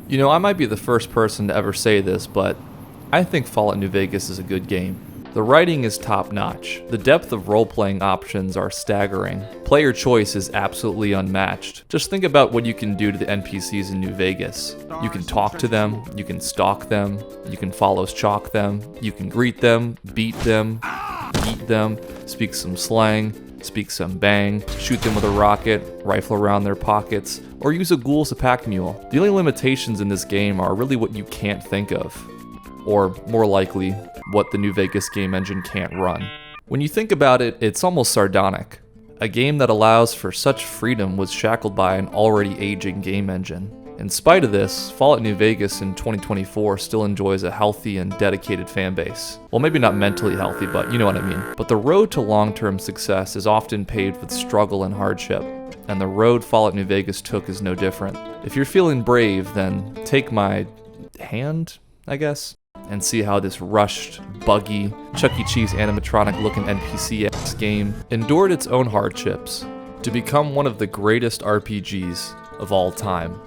You know, I might be the first person to ever say this, but I think Fallout New Vegas is a good game. The writing is top-notch. The depth of role-playing options are staggering. Player choice is absolutely unmatched. Just think about what you can do to the NPCs in New Vegas. You can talk to them, you can stalk them, you can follow-chalk them, you can greet them, beat them, eat them, speak some slang, speak some bang, shoot them with a rocket, rifle around their pockets, or use a ghoul as a pack mule. The only limitations in this game are really what you can't think of. Or, more likely, what the New Vegas game engine can't run. When you think about it, it's almost sardonic. A game that allows for such freedom was shackled by an already aging game engine. In spite of this, Fallout New Vegas in 2024 still enjoys a healthy and dedicated fanbase. Well, maybe not mentally healthy, but you know what I mean. But the road to long-term success is often paved with struggle and hardship, and the road Fallout New Vegas took is no different. If you're feeling brave, then take my hand, I guess, and see how this rushed, buggy, Chuck E. Cheese animatronic-looking NPC-ass game endured its own hardships to become one of the greatest RPGs of all time.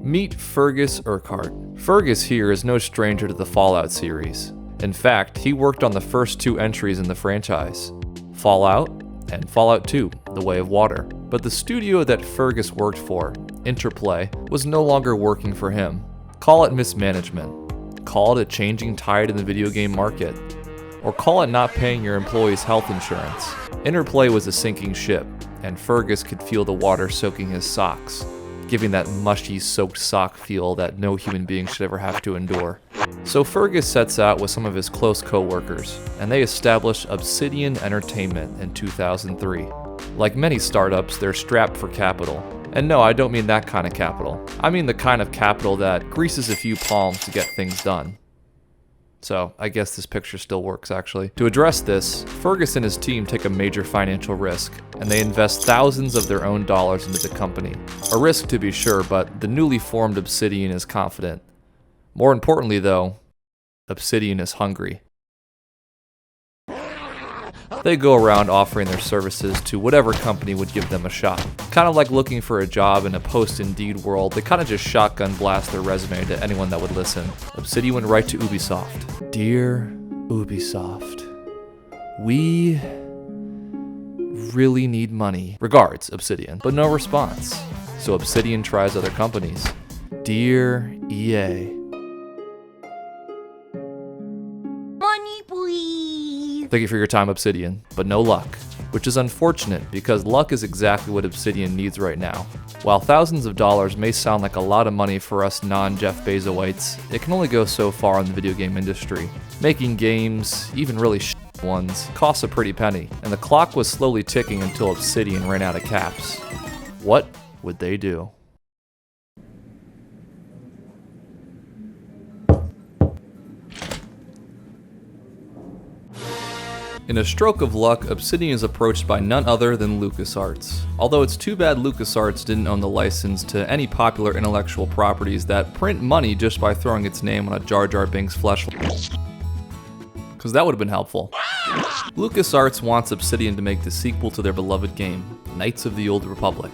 Meet Fergus Urquhart. Fergus here is no stranger to the Fallout series. In fact, he worked on the first two entries in the franchise, Fallout and Fallout 2, The Way of Water. But the studio that Fergus worked for, Interplay, was no longer working for him. Call it mismanagement. Call it a changing tide in the video game market. Or call it not paying your employees' health insurance. Interplay was a sinking ship, and Fergus could feel the water soaking his socks, giving that mushy, soaked sock feel that no human being should ever have to endure. So Fergus sets out with some of his close co-workers, and they establish Obsidian Entertainment in 2003. Like many startups, they're strapped for capital. And no, I don't mean that kind of capital. I mean the kind of capital that greases a few palms to get things done. So, I guess this picture still works, actually. To address this, Fergus and his team take a major financial risk, and they invest thousands of their own dollars into the company. A risk to be sure, but the newly formed Obsidian is confident. More importantly, though, Obsidian is hungry. They go around offering their services to whatever company would give them a shot. Kind of like looking for a job in a post-Indeed world, they kind of just shotgun blast their resume to anyone that would listen. Obsidian went right to Ubisoft. Dear Ubisoft, we really need money. Regards, Obsidian. But no response. So Obsidian tries other companies. Dear EA. Money, please. Thank you for your time, Obsidian, but no luck. Which is unfortunate, because luck is exactly what Obsidian needs right now. While thousands of dollars may sound like a lot of money for us non-Jeff Bezoites, it can only go so far in the video game industry. Making games, even really shit ones, costs a pretty penny, and the clock was slowly ticking until Obsidian ran out of caps. What would they do? In a stroke of luck, Obsidian is approached by none other than LucasArts. Although it's too bad LucasArts didn't own the license to any popular intellectual properties that print money just by throwing its name on a Jar Jar Binks flesh, because that would have been helpful. LucasArts wants Obsidian to make the sequel to their beloved game, Knights of the Old Republic.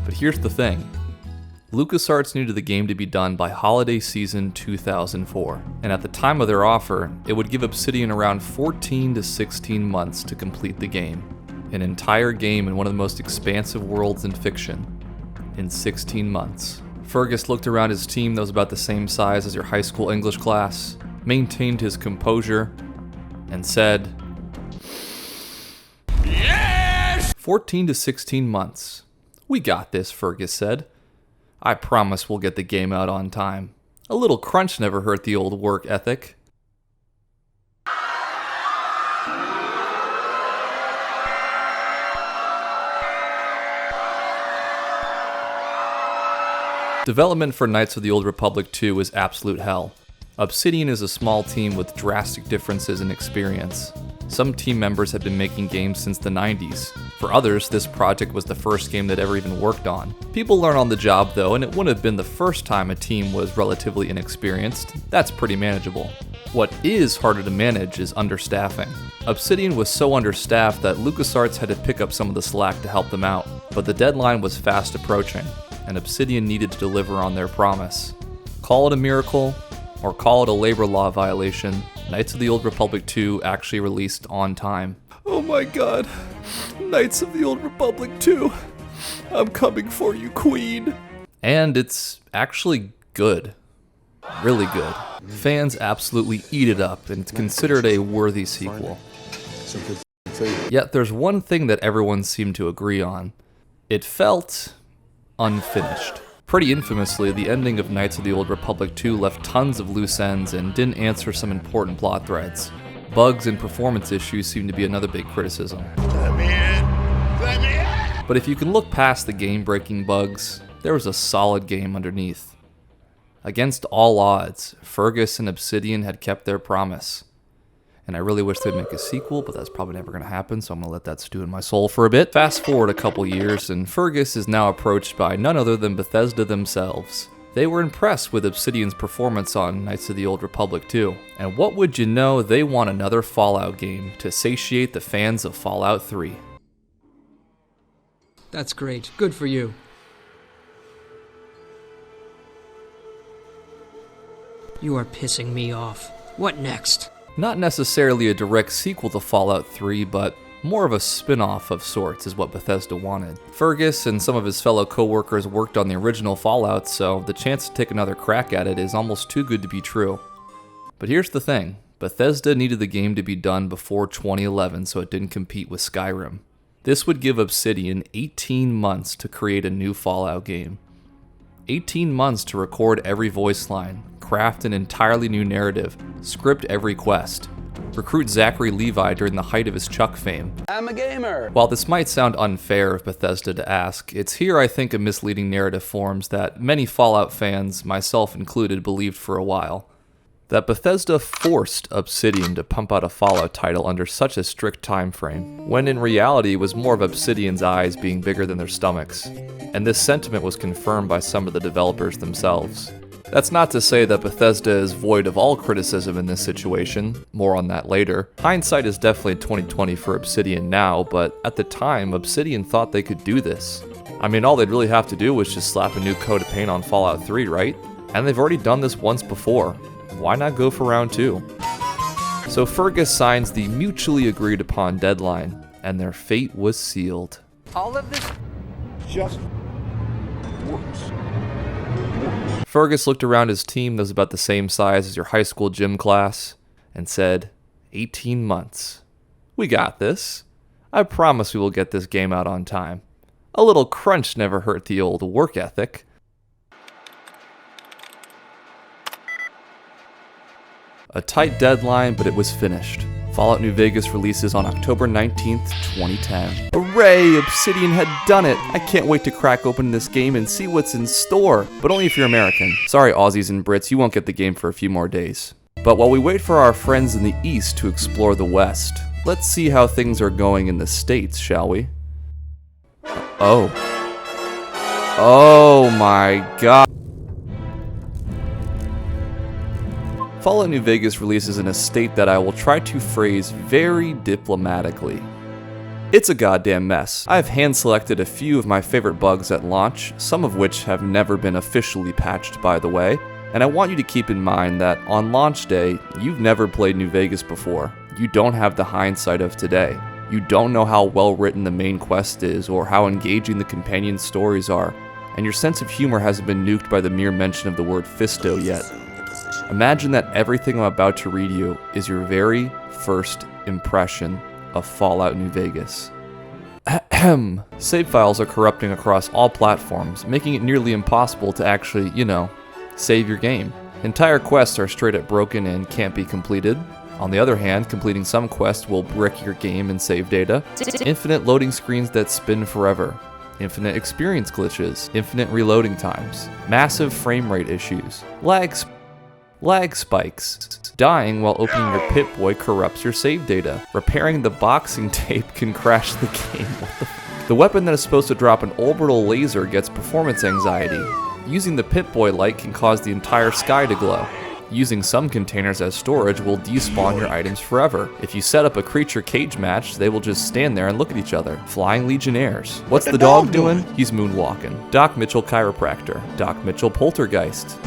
But here's the thing. LucasArts needed the game to be done by holiday season 2004, and at the time of their offer, it would give Obsidian around 14 to 16 months to complete the game. An entire game in one of the most expansive worlds in fiction, in 16 months. Fergus looked around his team that was about the same size as your high school English class, maintained his composure, and said, "Yes! 14 to 16 months. We got this," Fergus said. "I promise we'll get the game out on time. A little crunch never hurt the old work ethic." Development for Knights of the Old Republic 2 is absolute hell. Obsidian is a small team with drastic differences in experience. Some team members have been making games since the 90s, For others, this project was the first game they'd ever even worked on. People learn on the job though, and it wouldn't have been the first time a team was relatively inexperienced. That's pretty manageable. What is harder to manage is understaffing. Obsidian was so understaffed that LucasArts had to pick up some of the slack to help them out, but the deadline was fast approaching, and Obsidian needed to deliver on their promise. Call it a miracle, or call it a labor law violation, Knights of the Old Republic 2 actually released on time. Oh my god, Knights of the Old Republic 2, I'm coming for you, Queen. And it's actually good. Really good. Fans absolutely eat it up, and it's considered a worthy sequel. Yet there's one thing that everyone seemed to agree on. It felt unfinished. Pretty infamously, the ending of Knights of the Old Republic 2 left tons of loose ends and didn't answer some important plot threads. Bugs and performance issues seem to be another big criticism. Let me in! Let me in! But if you can look past the game-breaking bugs, there was a solid game underneath. Against all odds, Fergus and Obsidian had kept their promise. And I really wish they'd make a sequel, but that's probably never going to happen, so I'm going to let that stew in my soul for a bit. Fast forward a couple years, and Fergus is now approached by none other than Bethesda themselves. They were impressed with Obsidian's performance on Knights of the Old Republic 2. And what would you know, they want another Fallout game to satiate the fans of Fallout 3. That's great. Good for you. You are pissing me off. What next? Not necessarily a direct sequel to Fallout 3, but more of a spin-off of sorts is what Bethesda wanted. Fergus and some of his fellow co-workers worked on the original Fallout, so the chance to take another crack at it is almost too good to be true. But here's the thing, Bethesda needed the game to be done before 2011 so it didn't compete with Skyrim. This would give Obsidian 18 months to create a new Fallout game. 18 months to record every voice line, craft an entirely new narrative, script every quest, recruit Zachary Levi during the height of his Chuck fame. I'm a gamer! While this might sound unfair of Bethesda to ask, it's here I think a misleading narrative forms that many Fallout fans, myself included, believed for a while. That Bethesda forced Obsidian to pump out a Fallout title under such a strict time frame, when in reality it was more of Obsidian's eyes being bigger than their stomachs. And this sentiment was confirmed by some of the developers themselves. That's not to say that Bethesda is void of all criticism in this situation, more on that later. Hindsight is definitely 2020 for Obsidian now, but at the time, Obsidian thought they could do this. I mean, all they'd really have to do was just slap a new coat of paint on Fallout 3, right? And they've already done this once before. Why not go for round 2? So Fergus signs the mutually agreed upon deadline, and their fate was sealed. All of this Just works. Fergus looked around his team that was about the same size as your high school gym class and said, 18 months. We got this. I promise we will get this game out on time. A little crunch never hurt the old work ethic. A tight deadline, but it was finished. Fallout New Vegas releases on October 19th, 2010. Hooray! Obsidian had done it! I can't wait to crack open this game and see what's in store, but only if you're American. Sorry Aussies and Brits, you won't get the game for a few more days. But while we wait for our friends in the East to explore the West, let's see how things are going in the States, shall we? Oh. Oh my god. Fallout New Vegas releases in a state that I will try to phrase very diplomatically. It's a goddamn mess. I've hand-selected a few of my favorite bugs at launch, some of which have never been officially patched by the way, and I want you to keep in mind that on launch day, you've never played New Vegas before. You don't have the hindsight of today. You don't know how well written the main quest is or how engaging the companion stories are, and your sense of humor hasn't been nuked by the mere mention of the word fisto yet. Imagine that everything I'm about to read you is your very first impression of Fallout New Vegas. Ahem. Save files are corrupting across all platforms, making it nearly impossible to actually, save your game. Entire quests are straight up broken and can't be completed. On the other hand, completing some quests will brick your game and save data. Infinite loading screens that spin forever. Infinite experience glitches. Infinite reloading times. Massive frame rate issues. Lag spikes. Dying while opening your Pip-Boy corrupts your save data. Repairing the boxing tape can crash the game. What the f? The weapon that is supposed to drop an orbital laser gets performance anxiety. Using the Pip-Boy light can cause the entire sky to glow. Using some containers as storage will despawn your items forever. If you set up a creature cage match, they will just stand there and look at each other. Flying Legionnaires. What's the dog doing? He's moonwalking. Doc Mitchell Chiropractor. Doc Mitchell Poltergeist.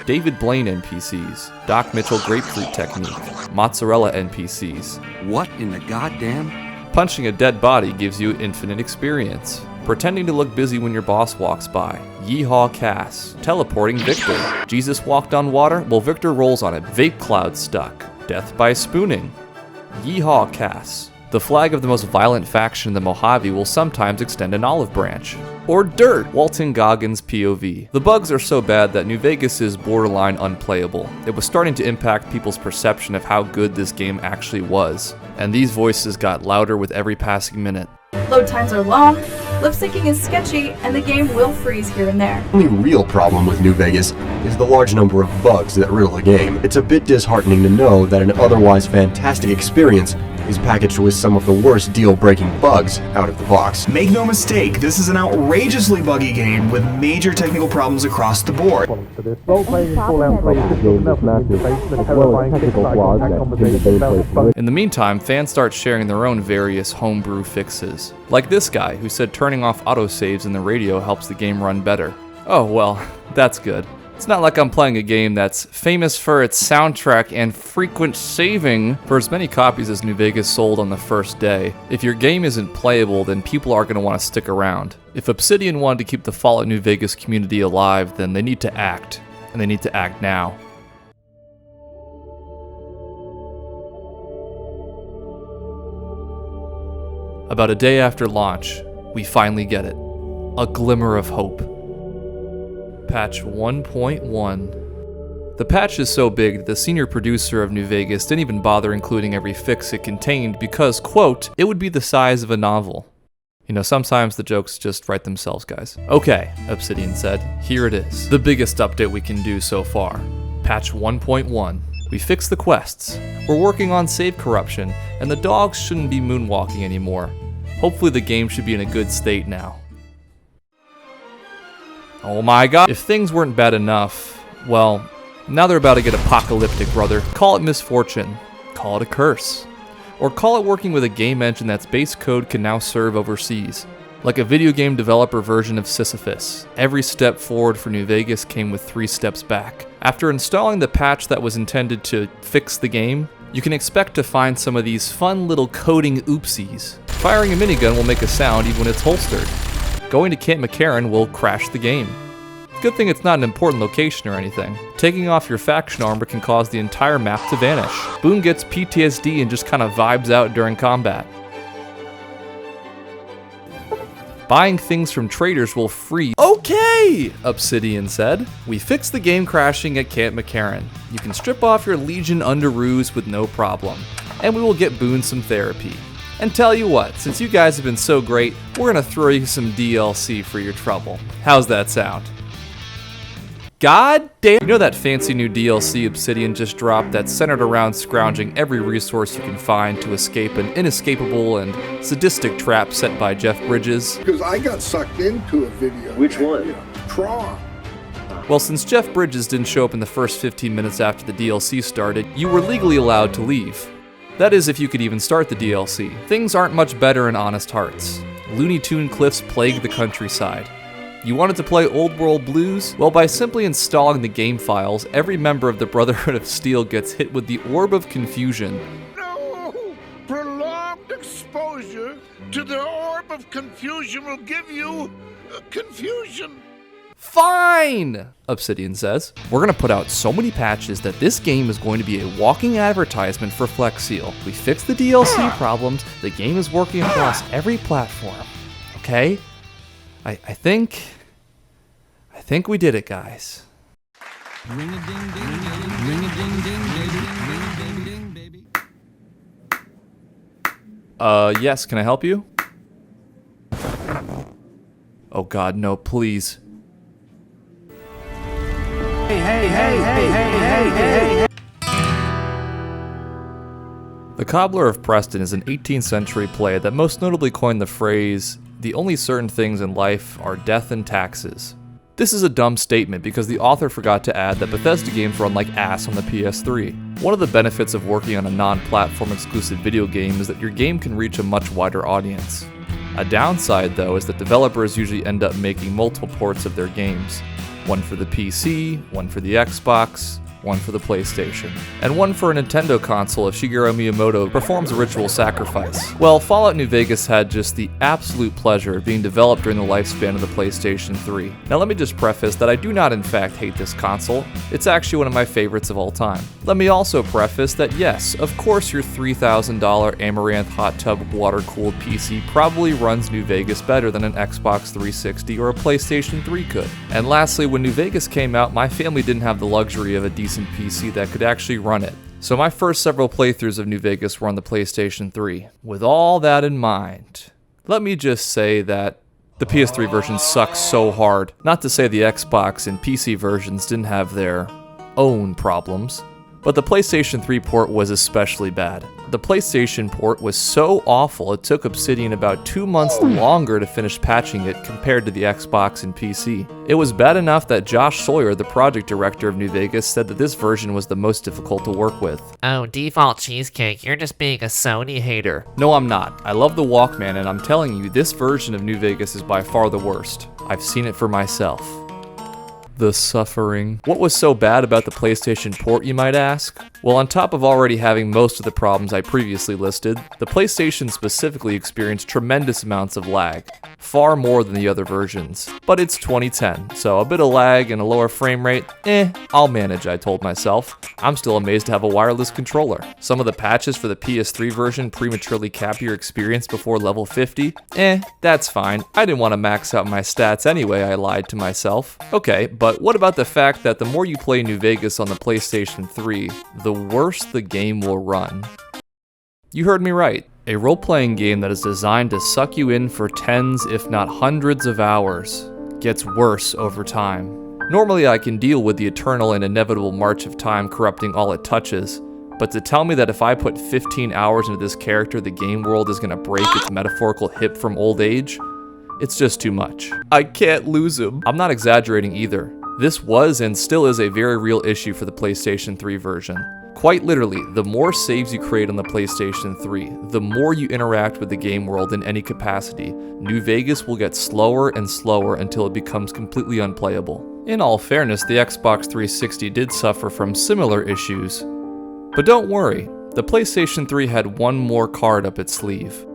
David Blaine NPCs. Doc Mitchell Grapefruit Technique. Mozzarella NPCs. What in the goddamn? Punching a dead body gives you infinite experience. Pretending to look busy when your boss walks by. Yeehaw Cass. Teleporting Victor. Jesus walked on water? Well, Victor rolls on it. Vape cloud stuck. Death by spooning. Yeehaw Cass. The flag of the most violent faction in the Mojave will sometimes extend an olive branch. Or dirt. Walton Goggins POV. The bugs are so bad that New Vegas is borderline unplayable. It was starting to impact people's perception of how good this game actually was. And these voices got louder with every passing minute. Load times are long, lip syncing is sketchy, and the game will freeze here and there. The only real problem with New Vegas is the large number of bugs that riddle the game. It's a bit disheartening to know that an otherwise fantastic experience is packaged with some of the worst deal-breaking bugs out of the box. Make no mistake, this is an outrageously buggy game with major technical problems across the board. In the meantime, fans start sharing their own various homebrew fixes. Like this guy, who said turning off autosaves in the radio helps the game run better. Oh well, that's good. It's not like I'm playing a game that's famous for its soundtrack and frequent saving for as many copies as New Vegas sold on the first day. If your game isn't playable, then people aren't going to want to stick around. If Obsidian wanted to keep the Fallout New Vegas community alive, then they need to act. And they need to act now. About a day after launch, we finally get it. A glimmer of hope. Patch 1.1. The patch is so big that the senior producer of New Vegas didn't even bother including every fix it contained because, quote, it would be the size of a novel. You know, sometimes the jokes just write themselves, guys. Okay, Obsidian said, here it is. The biggest update we can do so far. Patch 1.1. We fixed the quests. We're working on save corruption, and the dogs shouldn't be moonwalking anymore. Hopefully the game should be in a good state now. Oh my god. If things weren't bad enough, well, now they're about to get apocalyptic, brother. Call it misfortune. Call it a curse. Or call it working with a game engine that's base code can now serve overseas. Like a video game developer version of Sisyphus. Every step forward for New Vegas came with 3 steps back. After installing the patch that was intended to fix the game, you can expect to find some of these fun little coding oopsies. Firing a minigun will make a sound even when it's holstered. Going to Camp McCarran will crash the game. Good thing it's not an important location or anything. Taking off your faction armor can cause the entire map to vanish. Boone gets PTSD and just kind of vibes out during combat. Buying things from traders will freeze. Okay, Obsidian said. We fixed the game crashing at Camp McCarran. You can strip off your Legion underoos with no problem. And we will get Boone some therapy. And tell you what, since you guys have been so great, we're gonna throw you some DLC for your trouble. How's that sound? God damn! You know that fancy new DLC Obsidian just dropped that's centered around scrounging every resource you can find to escape an inescapable and sadistic trap set by Jeff Bridges? Because I got sucked into a video. Which one? You know, Tron. Well, since Jeff Bridges didn't show up in the first 15 minutes after the DLC started, you were legally allowed to leave. That is, if you could even start the DLC. Things aren't much better in Honest Hearts. Looney Tune cliffs plague the countryside. You wanted to play Old World Blues? Well, by simply installing the game files, every member of the Brotherhood of Steel gets hit with the Orb of Confusion. No! Prolonged exposure to the Orb of Confusion will give you confusion. Fine, Obsidian says. We're gonna put out so many patches that this game is going to be a walking advertisement for Flex Seal. We fixed the DLC problems. The game is working across every platform. Okay? I think we did it, guys. Ring a ding ding, baby. Ring a ding ding, baby. Ring a ding ding, baby. Yes, can I help you? Oh god, no, please. Hey, hey, hey, hey, hey, hey, hey, hey. The Cobbler of Preston is an 18th century play that most notably coined the phrase, "The only certain things in life are death and taxes." This is a dumb statement because the author forgot to add that Bethesda games run like ass on the PS3. One of the benefits of working on a non-platform exclusive video game is that your game can reach a much wider audience. A downside, though, is that developers usually end up making multiple ports of their games. One for the PC, one for the Xbox, one for the PlayStation, and one for a Nintendo console if Shigeru Miyamoto performs a ritual sacrifice. Well, Fallout New Vegas had just the absolute pleasure of being developed during the lifespan of the PlayStation 3. Now let me just preface that I do not in fact hate this console. It's actually one of my favorites of all time. Let me also preface that yes, of course your $3,000 Amaranth hot tub water-cooled PC probably runs New Vegas better than an Xbox 360 or a PlayStation 3 could. And lastly, when New Vegas came out, my family didn't have the luxury of a decent PC that could actually run it. So my first several playthroughs of New Vegas were on the PlayStation 3. With all that in mind, let me just say that the PS3 version sucks so hard. Not to say the Xbox and PC versions didn't have their own problems, but the PlayStation 3 port was especially bad. The PlayStation port was so awful it took Obsidian about 2 months longer to finish patching it compared to the Xbox and PC. It was bad enough that Josh Sawyer, the project director of New Vegas, said that this version was the most difficult to work with. Oh, default cheesecake, you're just being a Sony hater. No, I'm not. I love the Walkman, and I'm telling you, this version of New Vegas is by far the worst. I've seen it for myself. The suffering. What was so bad about the PlayStation port, you might ask? Well, on top of already having most of the problems I previously listed, the PlayStation specifically experienced tremendous amounts of lag, far more than the other versions. But it's 2010, so a bit of lag and a lower frame rate, I'll manage, I told myself. I'm still amazed to have a wireless controller. Some of the patches for the PS3 version prematurely cap your experience before level 50, that's fine. I didn't want to max out my stats anyway, I lied to myself. Okay, but what about the fact that the more you play New Vegas on the PlayStation 3, the worse the game will run? You heard me right. A role-playing game that is designed to suck you in for tens, if not hundreds of hours, gets worse over time. Normally I can deal with the eternal and inevitable march of time corrupting all it touches, but to tell me that if I put 15 hours into this character, the game world is gonna break its metaphorical hip from old age, it's just too much. I can't lose him. I'm not exaggerating either. This was and still is a very real issue for the PlayStation 3 version. Quite literally, the more saves you create on the PlayStation 3, the more you interact with the game world in any capacity, New Vegas will get slower and slower until it becomes completely unplayable. In all fairness, the Xbox 360 did suffer from similar issues. But don't worry, the PlayStation 3 had one more card up its sleeve.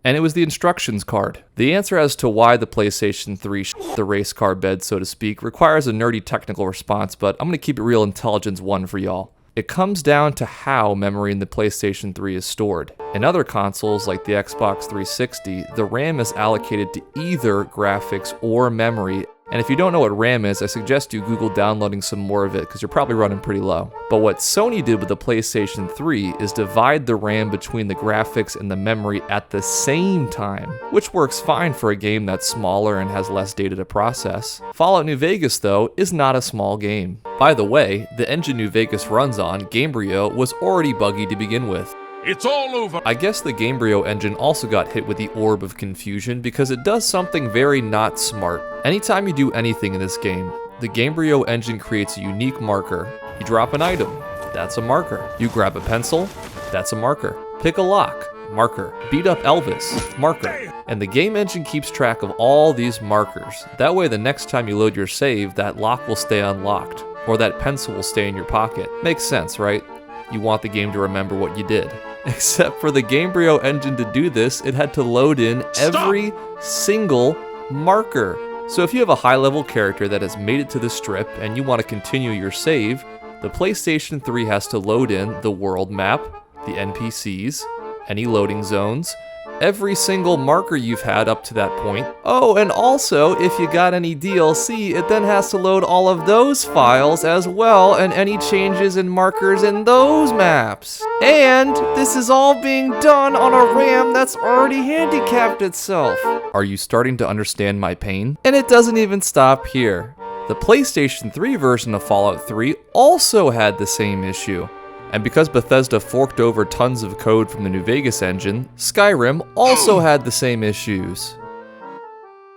And it was the instructions card. The answer as to why the PlayStation 3 the race car bed, so to speak, requires a nerdy technical response, but I'm gonna keep it real intelligence 1 for y'all. It comes down to how memory in the PlayStation 3 is stored. In other consoles like the Xbox 360, the RAM is allocated to either graphics or memory. And if you don't know what RAM is, I suggest you Google downloading some more of it because you're probably running pretty low. But what Sony did with the PlayStation 3 is divide the RAM between the graphics and the memory at the same time, which works fine for a game that's smaller and has less data to process. Fallout New Vegas, though, is not a small game. By the way, the engine New Vegas runs on, Gamebryo, was already buggy to begin with. It's all over. I guess the Gamebryo engine also got hit with the Orb of Confusion because it does something very not smart. Anytime you do anything in this game, the Gamebryo engine creates a unique marker. You drop an item, that's a marker. You grab a pencil, that's a marker. Pick a lock, marker. Beat up Elvis, marker. And the game engine keeps track of all these markers. That way the next time you load your save, that lock will stay unlocked, or that pencil will stay in your pocket. Makes sense, right? You want the game to remember what you did. Except for the Gamebryo engine to do this, it had to load in every single marker. So if you have a high-level character that has made it to the strip and you want to continue your save, the PlayStation 3 has to load in the world map, the NPCs, any loading zones, every single marker you've had up to that point. Oh, and also, if you got any DLC, it then has to load all of those files as well and any changes in markers in those maps. And this is all being done on a RAM that's already handicapped itself. Are you starting to understand my pain? And it doesn't even stop here. The PlayStation 3 version of Fallout 3 also had the same issue. And because Bethesda forked over tons of code from the New Vegas engine, Skyrim also had the same issues.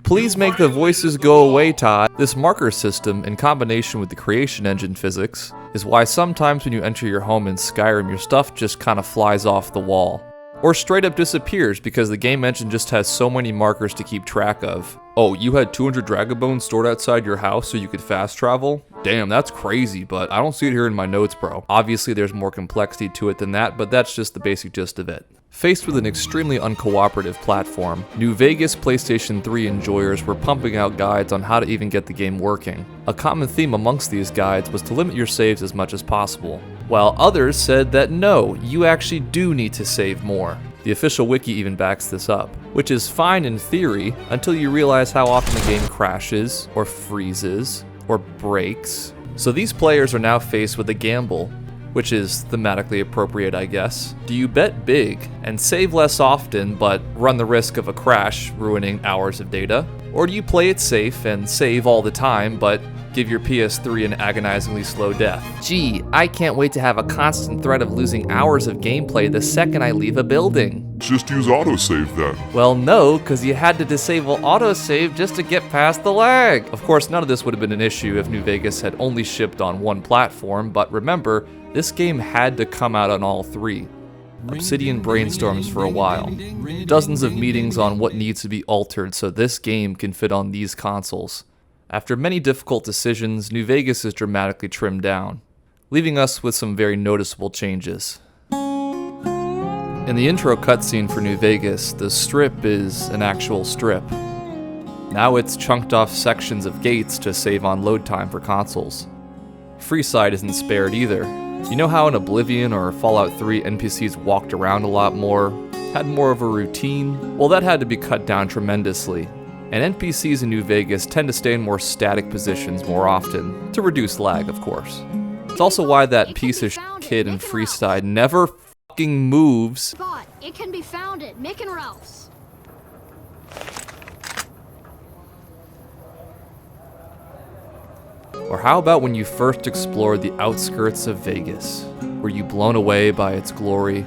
Please make the voices go away, Todd. This marker system, in combination with the creation engine physics, is why sometimes when you enter your home in Skyrim, your stuff just kind of flies off the wall. Or straight up disappears because the game engine just has so many markers to keep track of. Oh, you had 200 Dragon Bones stored outside your house so you could fast travel? Damn, that's crazy, but I don't see it here in my notes, bro. Obviously, there's more complexity to it than that, but that's just the basic gist of it. Faced with an extremely uncooperative platform, New Vegas PlayStation 3 enjoyers were pumping out guides on how to even get the game working. A common theme amongst these guides was to limit your saves as much as possible, while others said that no, you actually do need to save more. The official wiki even backs this up, which is fine in theory until you realize how often the game crashes, or freezes, or breaks. So these players are now faced with a gamble, which is thematically appropriate, I guess. Do you bet big and save less often but run the risk of a crash ruining hours of data? Or do you play it safe and save all the time but give your PS3 an agonizingly slow death? Gee, I can't wait to have a constant threat of losing hours of gameplay the second I leave a building. Just use autosave then. Well, no, because you had to disable autosave just to get past the lag. Of course, none of this would have been an issue if New Vegas had only shipped on one platform, but remember, this game had to come out on all three. Obsidian brainstorms for a while. Dozens of meetings on what needs to be altered so this game can fit on these consoles. After many difficult decisions, New Vegas is dramatically trimmed down, leaving us with some very noticeable changes. In the intro cutscene for New Vegas, the strip is an actual strip. Now it's chunked off sections of gates to save on load time for consoles. Freeside isn't spared either. You know how in Oblivion or Fallout 3 NPCs walked around a lot more, had more of a routine? Well, that had to be cut down tremendously. And NPCs in New Vegas tend to stay in more static positions more often, to reduce lag, of course. It's also why that piece of kid in Freeside never fucking moves. It can be found at Mick and Ralph's. Or how about when you first explored the outskirts of Vegas? Were you blown away by its glory?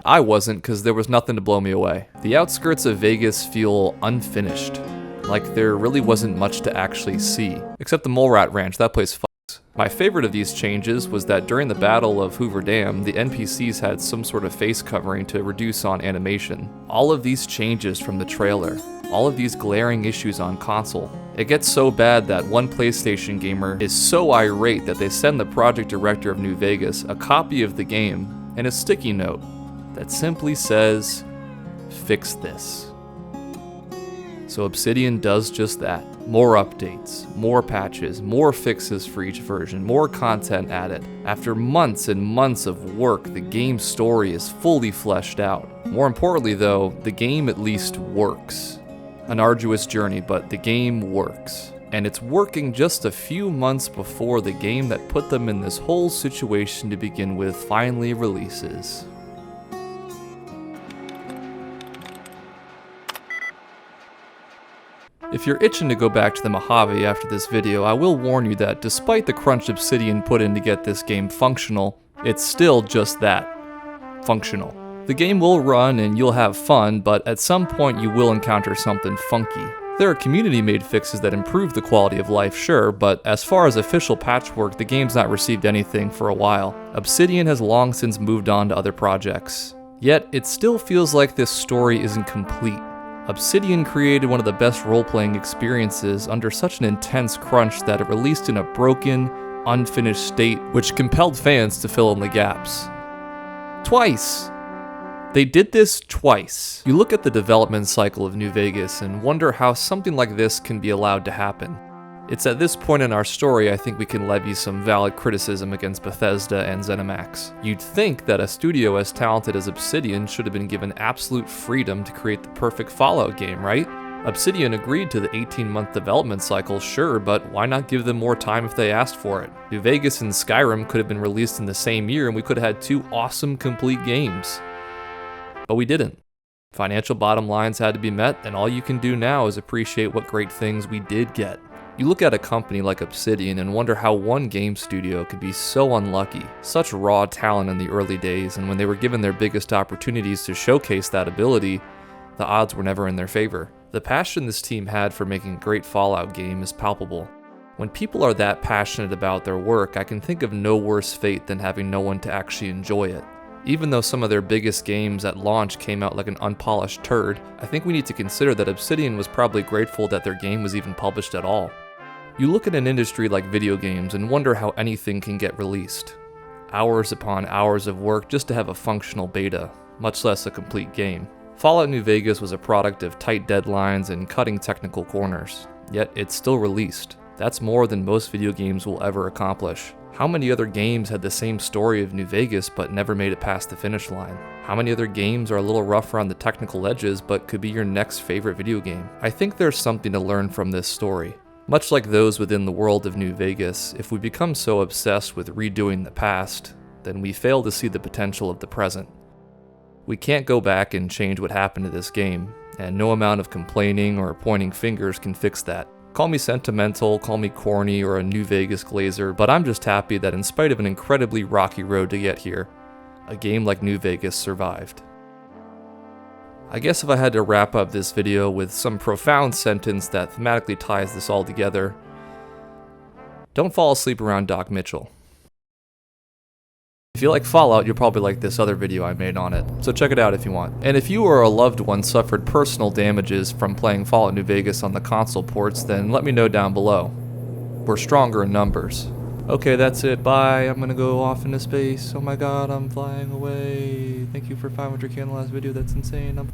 I wasn't, because there was nothing to blow me away. The outskirts of Vegas feel unfinished, like there really wasn't much to actually see. Except the Mole Rat Ranch, that place fucks. My favorite of these changes was that during the Battle of Hoover Dam, the NPCs had some sort of face covering to reduce on animation. All of these changes from the trailer, all of these glaring issues on console. It gets so bad that one PlayStation gamer is so irate that they send the project director of New Vegas a copy of the game and a sticky note that simply says, "Fix this." So Obsidian does just that. More updates, more patches, more fixes for each version, more content added. After months and months of work, the game's story is fully fleshed out. More importantly though, the game at least works. An arduous journey, but the game works. And it's working just a few months before the game that put them in this whole situation to begin with finally releases. If you're itching to go back to the Mojave after this video, I will warn you that despite the crunch Obsidian put in to get this game functional, it's still just that, functional. The game will run and you'll have fun, but at some point you will encounter something funky. There are community-made fixes that improve the quality of life, sure, but as far as official patchwork, the game's not received anything for a while. Obsidian has long since moved on to other projects. Yet, it still feels like this story isn't complete. Obsidian created one of the best role-playing experiences under such an intense crunch that it released in a broken, unfinished state, which compelled fans to fill in the gaps. Twice! They did this twice. You look at the development cycle of New Vegas and wonder how something like this can be allowed to happen. It's at this point in our story I think we can levy some valid criticism against Bethesda and ZeniMax. You'd think that a studio as talented as Obsidian should have been given absolute freedom to create the perfect Fallout game, right? Obsidian agreed to the 18-month development cycle, sure, but why not give them more time if they asked for it? New Vegas and Skyrim could have been released in the same year and we could have had two awesome complete games. But we didn't. Financial bottom lines had to be met, and all you can do now is appreciate what great things we did get. You look at a company like Obsidian and wonder how one game studio could be so unlucky. Such raw talent in the early days, and when they were given their biggest opportunities to showcase that ability, the odds were never in their favor. The passion this team had for making a great Fallout game is palpable. When people are that passionate about their work, I can think of no worse fate than having no one to actually enjoy it. Even though some of their biggest games at launch came out like an unpolished turd, I think we need to consider that Obsidian was probably grateful that their game was even published at all. You look at an industry like video games and wonder how anything can get released. Hours upon hours of work just to have a functional beta, much less a complete game. Fallout New Vegas was a product of tight deadlines and cutting technical corners, yet it's still released. That's more than most video games will ever accomplish. How many other games had the same story of New Vegas but never made it past the finish line? How many other games are a little rough around the technical edges but could be your next favorite video game? I think there's something to learn from this story. Much like those within the world of New Vegas, if we become so obsessed with redoing the past, then we fail to see the potential of the present. We can't go back and change what happened to this game, and no amount of complaining or pointing fingers can fix that. Call me sentimental, call me corny, or a New Vegas glazer, but I'm just happy that in spite of an incredibly rocky road to get here, a game like New Vegas survived. I guess if I had to wrap up this video with some profound sentence that thematically ties this all together, don't fall asleep around Doc Mitchell. If you like Fallout, you'll probably like this other video I made on it, so check it out if you want. And if you or a loved one suffered personal damages from playing Fallout New Vegas on the console ports, then let me know down below. We're stronger in numbers. Okay, that's it. Bye. I'm gonna go off into space. Oh my god, I'm flying away. Thank you for 500k in the last video. That's insane.